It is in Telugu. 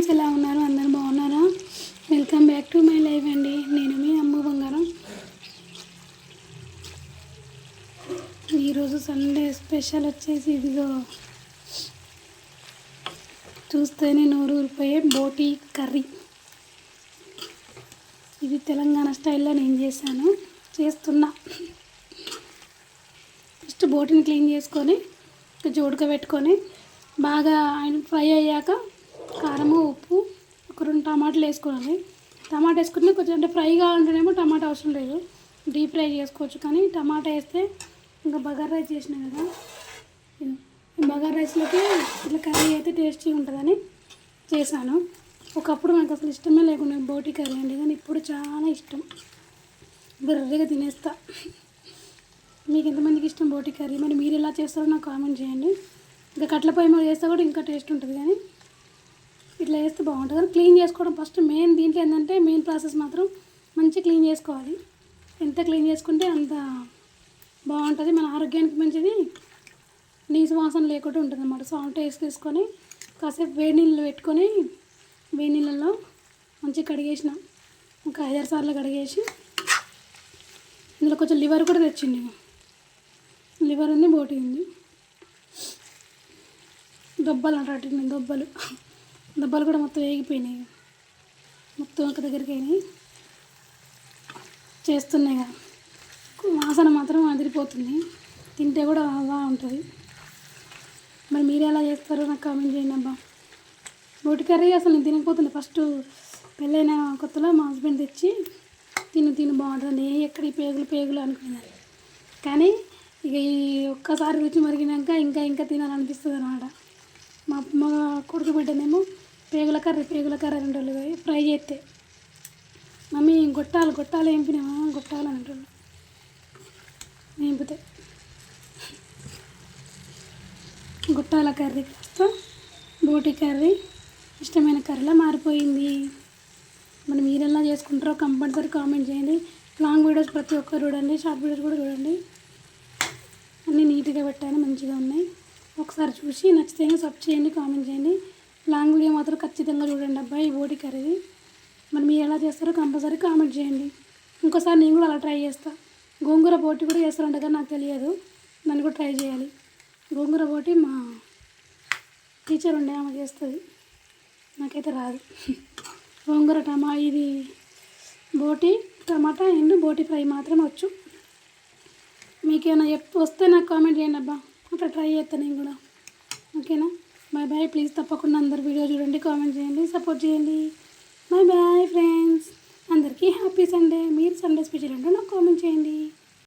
ఫ్రెండ్స్, ఎలా ఉన్నారు? అందరూ బాగున్నారా? Welcome back to my life అండి. నేను మీ అమ్మ బంగారం. ఈరోజు సండే స్పెషల్ వచ్చేసి ఇదిగో చూస్తేనే నోరు ఊరిపోయే బోటీ కర్రీ. ఇది తెలంగాణ స్టైల్లో నేను చేస్తున్నా. ఫస్ట్ బోటీని క్లీన్ చేసుకొని కొంచెం ఉడకబెట్టుకొని బాగా ఫ్రై అయ్యాక కారము, ఉప్పు, ఒక 2 టమాటాలు వేసుకోవాలి. టమాటా వేసుకుంటే కొంచెం అంటే ఫ్రై కావాలంటేనేమో టమాటా అవసరం లేదు, డీప్ ఫ్రై చేసుకోవచ్చు. కానీ టమాటా వేస్తే ఇంకా బగారా రైస్ చేసినా కదా, బగారా రైస్లోకి ఇట్లా కర్రీ అయితే టేస్టీగా ఉంటుందని చేశాను. ఒకప్పుడు నాకు అసలు ఇష్టమే లేకుండా బోటీ కర్రీ అండి, కానీ ఇప్పుడు చాలా ఇష్టం. బుర్రగా తినేస్తా. మీకు ఎంతమందికి ఇష్టం బోటీ కర్రీ? మరి మీరు ఎలా చేస్తారో నాకు కామెంట్ చేయండి. ఇంకా కట్ల పొయ్యి మీద చేస్తే కూడా ఇంకా టేస్ట్ ఉంటుంది, కానీ ఇట్లా చేస్తే బాగుంటుంది. కానీ క్లీన్ చేసుకోవడం ఫస్ట్ మెయిన్. దీంట్లో ఏంటంటే మెయిన్ ప్రాసెస్ మాత్రం మంచిగా క్లీన్ చేసుకోవాలి. ఎంత క్లీన్ చేసుకుంటే అంత బాగుంటుంది, మన ఆరోగ్యానికి మంచిది, నీసు వాసన లేకుండా ఉంటుంది అన్నమాట. సాల్ట్ వేసి తీసుకొని కాసేపు వేడి నీళ్ళు పెట్టుకొని వేడి నీళ్ళల్లో మంచిగా కడిగేసిన ఒక 5-6 సార్లు కడిగేసి ఇందులో కొంచెం లివర్ కూడా తెచ్చింది. లివర్ ఉంది, బోటీ ఉంది. దొబ్బలు అంటారు, దొబ్బలు కూడా మొత్తం వేగిపోయినాయి, మొత్తం ఒక దగ్గరికి అయినాయి. చేస్తున్నాయి కదా, వాసన మాత్రం అదిరిపోతుంది, తింటే కూడా బాగుంటుంది. మరి మీరు ఎలా చేస్తారో నాకు కామెంట్ చేయండి అబ్బా. బోటి కర్రీ అసలు నేను తినకపోతుంది. ఫస్ట్ పెళ్ళైన కొత్తలో మా హస్బెండ్ తెచ్చి తిను బాగుంటుంది, ఎక్కడ ఈ పేగులు అనుకున్నాను. కానీ ఇక ఈ ఒక్కసారి రుచి మరిగినాక ఇంకా తినాలనిపిస్తుంది అనమాట. మా కొడుకు బిడ్డనేమో పేగుల కర్రీ 2 రోజులు ఫ్రై చేస్తే, మమ్మీ గొట్టాలు ఏంపినామా, గొట్టాలు అంటారు. ఏంపితే గొట్టాల కర్రీ కాస్త బోటి కర్రీ ఇష్టమైన కర్రీలా మారిపోయింది. మరి మీరు ఎలా చేసుకుంటారో కంపల్సరీ కామెంట్ చేయండి. లాంగ్ వీడియోస్ ప్రతి ఒక్కరు చూడండి, షార్ట్ వీడియోస్ కూడా చూడండి. అన్నీ నీట్గా పెట్టాను, మంచిగా ఉన్నాయి. ఒకసారి చూసి నచ్చితేనే సబ్ చేయండి, కామెంట్ చేయండి. లాంగ్ వీడియో మాత్రం ఖచ్చితంగా చూడండి అబ్బాయి, బోటి కర్రీ. మరి మీరు ఎలా చేస్తారో కంపల్సరీ కామెంట్ చేయండి. ఇంకోసారి నేను కూడా అలా ట్రై చేస్తాను. గోంగూర బోటి కూడా చేస్తారంట, కానీ నాకు తెలియదు, దాన్ని కూడా ట్రై చేయాలి. గోంగూర బోటి మా టీచర్ ఉండే ఆమె చేస్తుంది, నాకైతే రాదు. గోంగూర ఇది బోటి టమాటా బోటి ఫ్రై మాత్రం వచ్చు. మీకేమైనా వస్తే నాకు కామెంట్ చేయండి అబ్బా, అట్లా ట్రై చేస్తాను నేను కూడా. ఓకేనా? బాయ్. ప్లీజ్ తప్పకుండా అందరు వీడియో చూడండి, కామెంట్ చేయండి, సపోర్ట్ చేయండి. Bye friends.